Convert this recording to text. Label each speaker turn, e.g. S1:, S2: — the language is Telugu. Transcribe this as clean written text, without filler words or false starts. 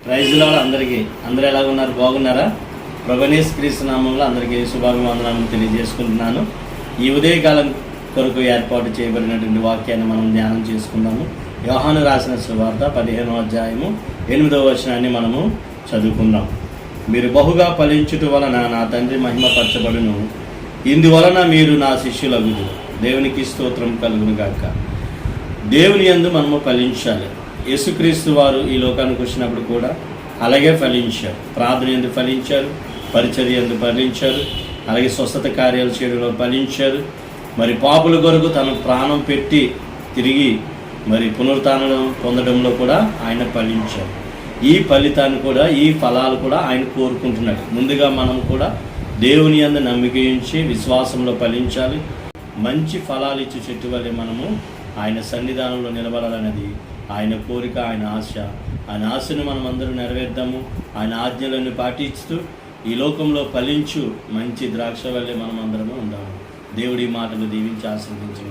S1: ప్రైజ్ లార్డ్ అందరికీ. అందరూ ఎలా ఉన్నారు? బాగున్నారా? ప్రభువైన క్రీస్తు నామంలో అందరికీ శుభాభివందనాలను తెలియజేసుకుంటున్నాను. ఈ ఉదయకాలం కొరకు ఏర్పాటు చేయబడినటువంటి వాక్యాన్ని మనం ధ్యానం చేసుకుందాము. యోహాను రాసిన సువార్త 15వ అధ్యాయము 8వ వచనాన్ని మనము చదువుకుందాం. మీరు బహుగా ఫలించుట వలన నా తండ్రి మహిమపరచబడును, ఇందువలన మీరు నా శిష్యులగుదురు. దేవునికి స్తోత్రం కలుగును గాక. దేవుని యందు మనము ఫలించాలి. యేసుక్రీస్తు వారు ఈ లోకానికి వచ్చినప్పుడు కూడా అలాగే ఫలించారు. ప్రార్థన యందు ఫలించారు, పరిచర్య యందు ఫలించారు, అలాగే స్వస్థత కార్యాలు చేయడంలో ఫలించారు. మరి పాపుల కొరకు తన ప్రాణం పెట్టి తిరిగి మరి పునరుత్థానం పొందడంలో కూడా ఆయన ఫలించారు. ఈ ఫలితాన్ని కూడా, ఈ ఫలాలు కూడా ఆయన కోరుకుంటున్నాడు. ముందుగా మనం కూడా దేవుని యందు నమ్మిక ఉంచి విశ్వాసంలో ఫలించాలి. మంచి ఫలాలు ఇచ్చే చెట్టు వల్లే మనము ఆయన సన్నిధానంలో నిలబడాలన్నది ఆయన కోరిక, ఆయన ఆశ. ఆయన ఆశను మనం అందరూ నెరవేర్దాము. ఆయన ఆజ్ఞలను పాటిస్తూ ఈ లోకంలో ఫలించు మంచి ద్రాక్ష వల్లే మనం అందరము ఉందాము. దేవుడి మాటలు దీవించి ఆశీర్వదించు.